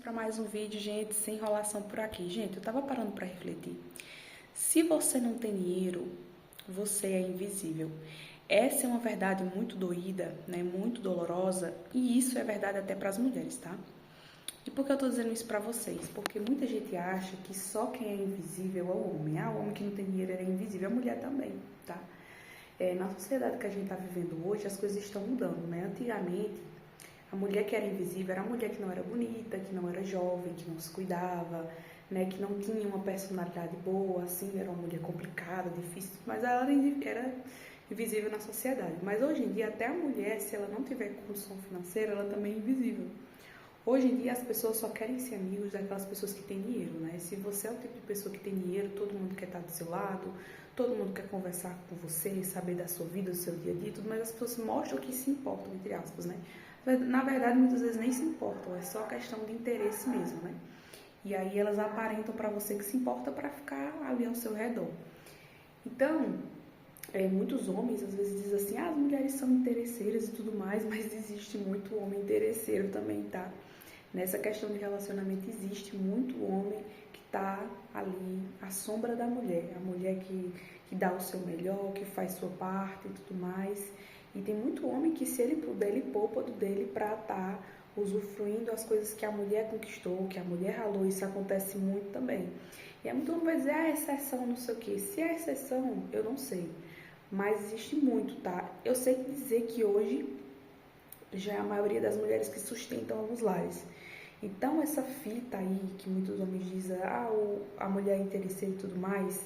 para mais um vídeo, gente, sem enrolação por aqui. Gente, eu tava parando para refletir. Se você não tem dinheiro, você é invisível. Essa é uma verdade muito doída, né? Muito dolorosa, e isso é verdade até para as mulheres, tá? E por que eu tô dizendo isso para vocês? Porque muita gente acha que só quem é invisível é o homem. Ah, o homem que não tem dinheiro é invisível, a mulher também, tá? Na sociedade que a gente tá vivendo hoje, as coisas estão mudando, né? Antigamente, a mulher que era invisível era a mulher que não era bonita, que não era jovem, que não se cuidava, né, que não tinha uma personalidade boa, assim, era uma mulher complicada, difícil, mas ela era invisível na sociedade. Mas hoje em dia, até a mulher, se ela não tiver condição financeira, ela também é invisível. Hoje em dia, as pessoas só querem ser amigos daquelas pessoas que têm dinheiro, né? Se você é o tipo de pessoa que tem dinheiro, todo mundo quer estar do seu lado, todo mundo quer conversar com você, saber da sua vida, do seu dia a dia, tudo, mas as pessoas mostram que se importam, entre aspas, né? Na verdade, muitas vezes nem se importam, é só questão de interesse mesmo, né? E aí elas aparentam para você que se importa para ficar ali ao seu redor. Então, muitos homens às vezes dizem assim, as mulheres são interesseiras e tudo mais, mas existe muito homem interesseiro também, tá? Nessa questão de relacionamento existe muito homem que tá ali à sombra da mulher, a mulher que dá o seu melhor, que faz sua parte e tudo mais. E tem muito homem que, se ele puder, ele poupa do dele pra estar usufruindo as coisas que a mulher conquistou, que a mulher ralou. Isso acontece muito também. E aí muito homem vai dizer, é exceção, não sei o quê. Se é exceção, eu não sei. Mas existe muito, tá? Eu sei dizer que hoje já é a maioria das mulheres que sustentam alguns lares. Então, essa fita aí, que muitos homens dizem, a mulher é interesseira e tudo mais,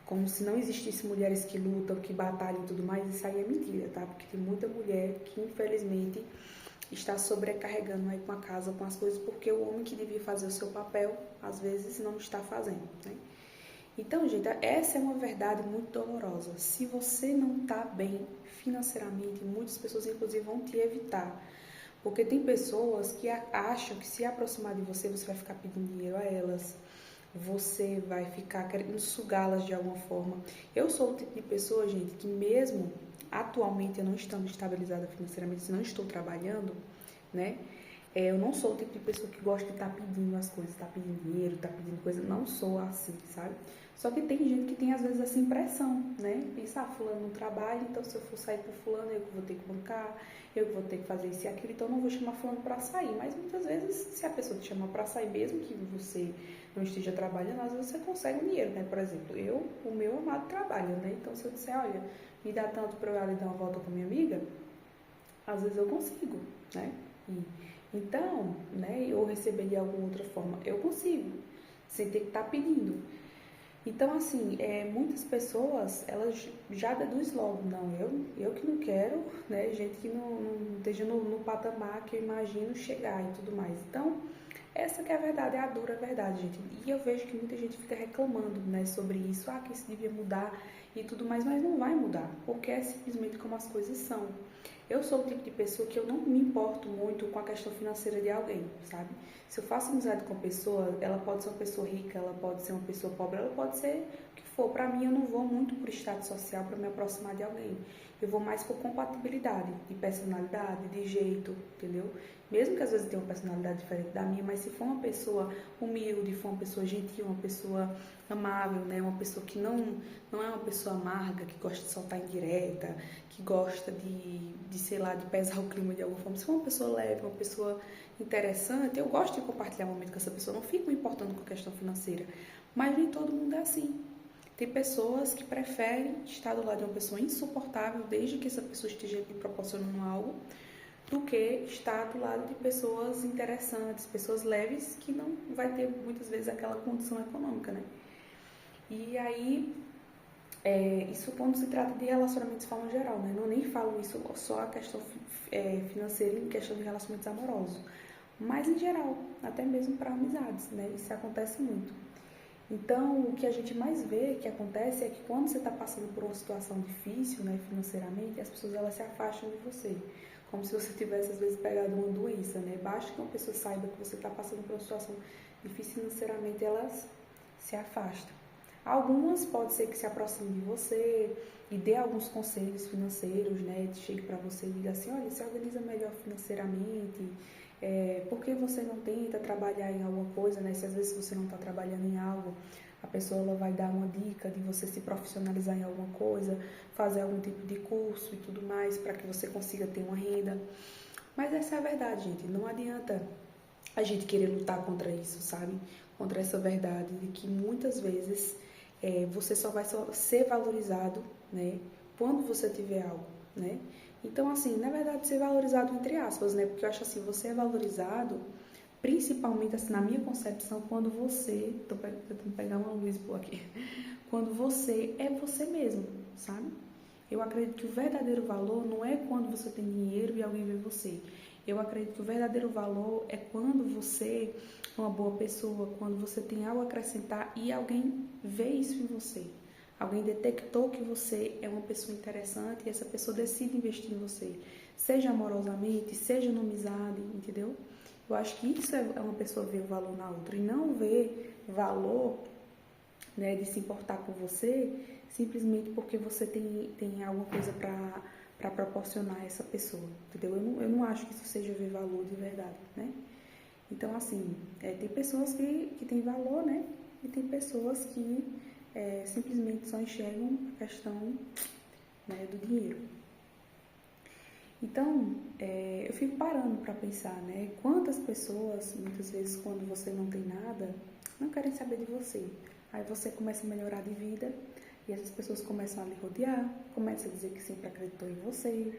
como se não existisse mulheres que lutam, que batalham e tudo mais, isso aí é mentira, tá? Porque tem muita mulher que, infelizmente, está sobrecarregando aí com a casa, com as coisas, porque o homem que devia fazer o seu papel, às vezes, não está fazendo, né? Então, gente, essa é uma verdade muito dolorosa. Se você não está bem financeiramente, muitas pessoas, inclusive, vão te evitar. Porque tem pessoas que acham que se aproximar de você, você vai ficar pedindo dinheiro a elas, você vai ficar querendo sugá-las de alguma forma. Eu sou o tipo de pessoa, gente, que mesmo atualmente eu não estando estabilizada financeiramente, se não estou trabalhando, né? Eu não sou o tipo de pessoa que gosta de estar pedindo as coisas, estar pedindo dinheiro, estar pedindo coisa. Não sou assim, sabe? Só que tem gente que tem às vezes essa impressão, né? Pensar, fulano não trabalha, então se eu for sair com fulano, eu que vou ter que bancar, eu que vou ter que fazer isso e aquilo, então eu não vou chamar fulano para sair. Mas muitas vezes, se a pessoa te chamar para sair, mesmo que você não esteja trabalhando, às vezes você consegue um dinheiro, né? Por exemplo, o meu amado trabalha, né? Então se eu disser, olha, me dá tanto para eu ir dar uma volta com minha amiga, às vezes eu consigo, né? Então, né, eu receber de alguma outra forma, eu consigo, sem ter que estar pedindo. Então, assim, muitas pessoas, elas já deduzem logo, não, eu que não quero, né, gente que não esteja no patamar que eu imagino chegar e tudo mais. Então, essa que é a verdade, é a dura verdade, gente. E eu vejo que muita gente fica reclamando, né, sobre isso, que isso devia mudar e tudo mais, mas não vai mudar, porque é simplesmente como as coisas são. Eu sou o tipo de pessoa que eu não me importo muito com a questão financeira de alguém, sabe? Se eu faço amizade com uma pessoa, ela pode ser uma pessoa rica, ela pode ser uma pessoa pobre, ela pode ser o que for. Pra mim, eu não vou muito por status social para me aproximar de alguém. Eu vou mais por compatibilidade, de personalidade, de jeito, entendeu? Mesmo que às vezes tenha uma personalidade diferente da minha, mas se for uma pessoa humilde, for uma pessoa gentil, uma pessoa amável, né? Uma pessoa que não é uma pessoa amarga, que gosta de soltar indireta, que gosta de sei lá, de pesar o clima de alguma forma. Se for uma pessoa leve, uma pessoa interessante, eu gosto de compartilhar um momento com essa pessoa, não fico me importando com a questão financeira. Mas nem todo mundo é assim. Tem pessoas que preferem estar do lado de uma pessoa insuportável, desde que essa pessoa esteja lhe proporcionando algo, do que estar do lado de pessoas interessantes, pessoas leves, que não vai ter muitas vezes aquela condição econômica, né? E aí, isso quando se trata de relacionamentos de forma geral, né? Não nem falo isso só a questão financeira em questão de relacionamentos amorosos, mas em geral, até mesmo para amizades, né? Isso acontece muito. Então, o que a gente mais vê que acontece é que quando você está passando por uma situação difícil, né, financeiramente, as pessoas elas se afastam de você, como se você tivesse às vezes pegado uma doença, né? Basta que uma pessoa saiba que você está passando por uma situação difícil financeiramente, elas se afastam. Algumas pode ser que se aproxime de você e dê alguns conselhos financeiros, né? Chegue para você e diga assim, olha, se organiza melhor financeiramente, Por que você não tenta trabalhar em alguma coisa, né? Se às vezes você não está trabalhando em algo, a pessoa ela vai dar uma dica de você se profissionalizar em alguma coisa, fazer algum tipo de curso e tudo mais, para que você consiga ter uma renda. Mas essa é a verdade, gente. Não adianta a gente querer lutar contra isso, sabe? Contra essa verdade de que muitas vezes você só vai ser valorizado, né? Quando você tiver algo, né? Então, assim, na verdade, ser valorizado entre aspas, né? Porque eu acho assim, você é valorizado, principalmente, assim, na minha concepção, quando você... Tô tentando pegar uma luz por aqui. Quando você é você mesmo, sabe? Eu acredito que o verdadeiro valor não é quando você tem dinheiro e alguém vê você. Eu acredito que o verdadeiro valor é quando você é uma boa pessoa, quando você tem algo a acrescentar e alguém vê isso em você. Alguém detectou que você é uma pessoa interessante e essa pessoa decide investir em você. Seja amorosamente, seja numa amizade, entendeu? Eu acho que isso é uma pessoa ver o valor na outra e não ver valor, né, de se importar com você simplesmente porque você tem alguma coisa para proporcionar a essa pessoa, entendeu? Eu não acho que isso seja ver valor de verdade, né? Então, assim, tem pessoas que têm valor, né? E tem pessoas que simplesmente só enxergam a questão, né, do dinheiro. Então, eu fico parando para pensar, né? Quantas pessoas, muitas vezes, quando você não tem nada, não querem saber de você. Aí você começa a melhorar de vida e essas pessoas começam a lhe rodear, começam a dizer que sempre acreditou em você,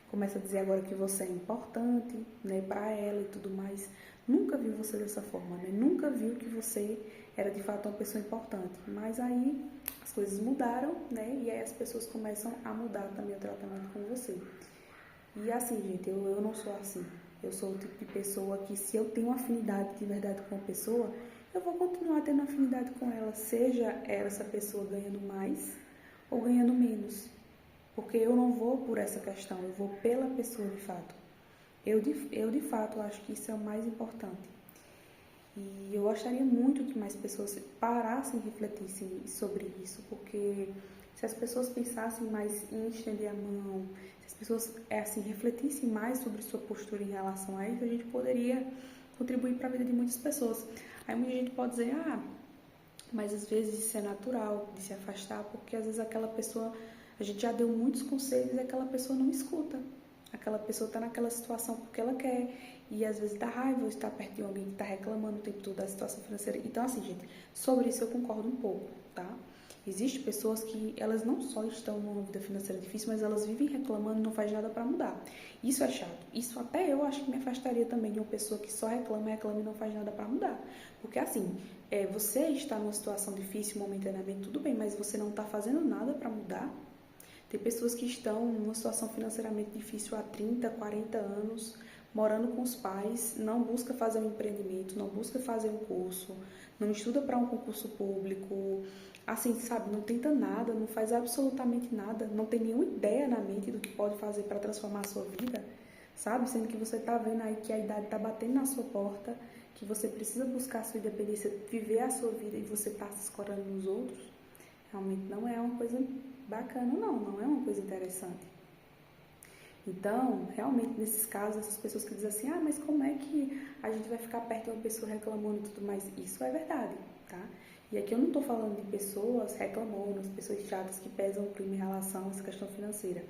começa a dizer agora que você é importante, né, para ela e tudo mais. Nunca viu você dessa forma, né? Nunca viu que você era de fato uma pessoa importante. Mas aí as coisas mudaram, né? E aí as pessoas começam a mudar também o tratamento com você. E assim, gente, eu não sou assim. Eu sou o tipo de pessoa que, se eu tenho afinidade de verdade com uma pessoa, eu vou continuar tendo afinidade com ela, seja essa pessoa ganhando mais ou ganhando menos. Porque eu não vou por essa questão, eu vou pela pessoa de fato. Eu de fato acho que isso é o mais importante. E eu gostaria muito que mais pessoas parassem e refletissem sobre isso, porque se as pessoas pensassem mais em estender a mão, se as pessoas assim, refletissem mais sobre sua postura em relação a isso, a gente poderia contribuir para a vida de muitas pessoas. Aí muita gente pode dizer, mas às vezes isso é natural, de se afastar, porque às vezes aquela pessoa, a gente já deu muitos conselhos e aquela pessoa não escuta. Aquela pessoa está naquela situação porque ela quer. E às vezes dá raiva estar perto de alguém que está reclamando o tempo todo da situação financeira. Então, assim, gente, sobre isso eu concordo um pouco, tá? Existem pessoas que elas não só estão numa vida financeira difícil, mas elas vivem reclamando e não faz nada para mudar. Isso é chato. Isso até eu acho que me afastaria também de uma pessoa que só reclama e não faz nada para mudar. Porque assim, você está numa situação difícil momentaneamente, tudo bem, mas você não está fazendo nada para mudar. Tem pessoas que estão numa situação financeiramente difícil há 30, 40 anos, morando com os pais, não busca fazer um empreendimento, não busca fazer um curso, não estuda para um concurso público, assim, sabe, não tenta nada, não faz absolutamente nada, não tem nenhuma ideia na mente do que pode fazer para transformar a sua vida, sabe? Sendo que você está vendo aí que a idade está batendo na sua porta, que você precisa buscar a sua independência, viver a sua vida e você está se escorando nos outros, realmente não é uma coisa bacana, não é uma coisa interessante. Então, realmente, nesses casos, essas pessoas que dizem assim, mas como é que a gente vai ficar perto de uma pessoa reclamando e tudo mais? Isso é verdade, tá? E aqui eu não estou falando de pessoas reclamonas, pessoas chatas que pesam o clima em relação a essa questão financeira.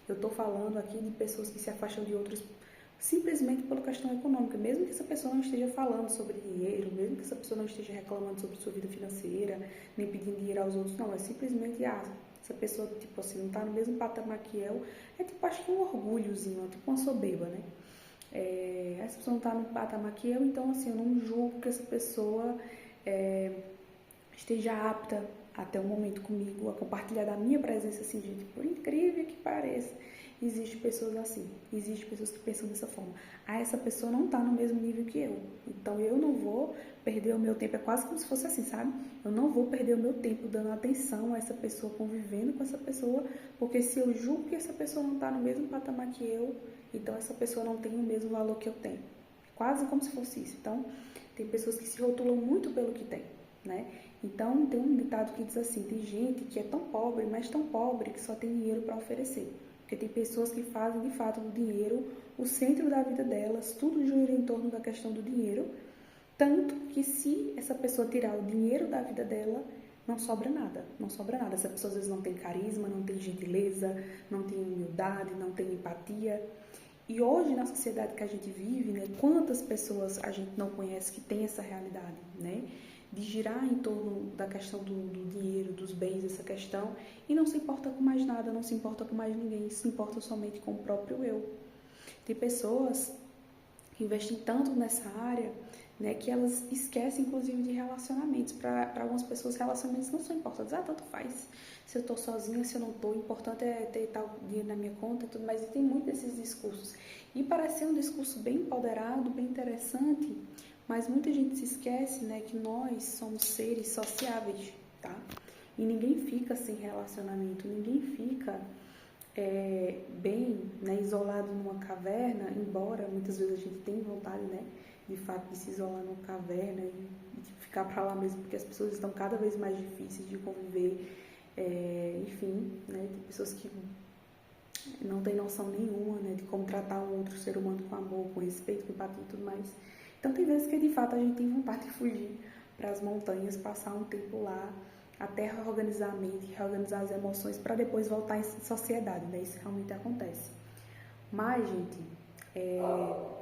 Eu estou falando aqui de pessoas que se afastam de outros simplesmente pela questão econômica, mesmo que essa pessoa não esteja falando sobre dinheiro, mesmo que essa pessoa não esteja reclamando sobre sua vida financeira, nem pedindo dinheiro aos outros, não, é simplesmente, essa pessoa, tipo assim, não tá no mesmo patamar que eu, é tipo, acho que um orgulhozinho, tipo uma soberba, né? Essa pessoa não tá no patamar que eu, então, assim, eu não julgo que essa pessoa esteja apta até o momento comigo, a compartilhar da minha presença, assim, gente, por incrível que pareça. Existem pessoas assim, existem pessoas que pensam dessa forma. Essa pessoa não está no mesmo nível que eu. Então eu não vou perder o meu tempo, é quase como se fosse assim, sabe? Eu não vou perder o meu tempo dando atenção a essa pessoa, convivendo com essa pessoa, porque se eu julgo que essa pessoa não está no mesmo patamar que eu, então essa pessoa não tem o mesmo valor que eu tenho. Quase como se fosse isso. Então, tem pessoas que se rotulam muito pelo que tem, né? Então, tem um ditado que diz assim, tem gente que é tão pobre, mas tão pobre, que só tem dinheiro para oferecer. Porque Porque tem pessoas que fazem, de fato, do dinheiro o centro da vida delas, tudo gira em torno da questão do dinheiro, tanto que se essa pessoa tirar o dinheiro da vida dela, não sobra nada, não sobra nada. Essa pessoa às vezes não tem carisma, não tem gentileza, não tem humildade, não tem empatia. E hoje, na sociedade que a gente vive, né, quantas pessoas a gente não conhece que tem essa realidade, né? De girar em torno da questão do dinheiro, dos bens, essa questão, e não se importa com mais nada, não se importa com mais ninguém, se importa somente com o próprio eu. Tem pessoas que investem tanto nessa área, né, que elas esquecem, inclusive, de relacionamentos. Para algumas pessoas, relacionamentos não são importantes. Tanto faz se eu estou sozinha, se eu não estou. O importante é ter tal dinheiro na minha conta e tudo mais. E tem muito desses discursos. E parece ser um discurso bem empoderado, bem interessante, mas muita gente se esquece, né, que nós somos seres sociáveis, tá? E ninguém fica sem relacionamento, ninguém fica bem, né, isolado numa caverna, embora muitas vezes a gente tenha vontade, né, de fato, de se isolar numa caverna e de ficar para lá mesmo, porque as pessoas estão cada vez mais difíceis de conviver, enfim, né, tem pessoas que não têm noção nenhuma, né, de como tratar um outro ser humano com amor, com respeito, com empatia e tudo mais. Então tem vezes que de fato a gente tem vontade de fugir para as montanhas, passar um tempo lá, até reorganizar a mente, reorganizar as emoções para depois voltar em sociedade, né? Isso realmente acontece. Mas, gente,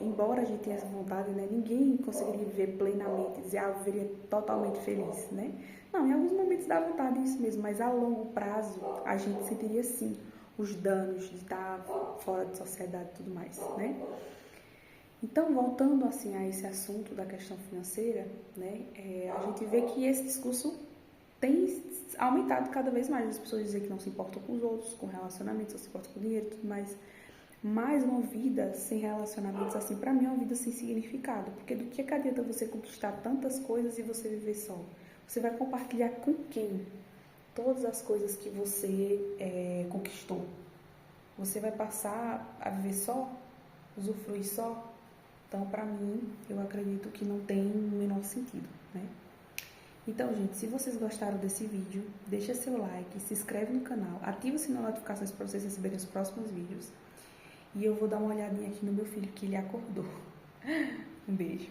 embora a gente tenha essa vontade, né, ninguém conseguiria viver plenamente, dizer, eu viveria totalmente feliz, né? Não, em alguns momentos dá vontade isso mesmo, mas a longo prazo a gente sentiria sim os danos de estar fora de sociedade e tudo mais, né? Então, voltando assim a esse assunto da questão financeira, né, a gente vê que esse discurso tem aumentado cada vez mais. As pessoas dizem que não se importam com os outros, com relacionamentos, não se importam com dinheiro e tudo mais. Mas uma vida sem relacionamentos, assim, pra mim é uma vida sem significado. Porque do que adianta você conquistar tantas coisas e você viver só? Você vai compartilhar com quem todas as coisas que você conquistou? Você vai passar a viver só? Usufruir só? Então, pra mim, eu acredito que não tem o menor sentido, né? Então, gente, se vocês gostaram desse vídeo, deixa seu like, se inscreve no canal, ativa o sininho de notificações para vocês receberem os próximos vídeos. E eu vou dar uma olhadinha aqui no meu filho, que ele acordou. Um beijo.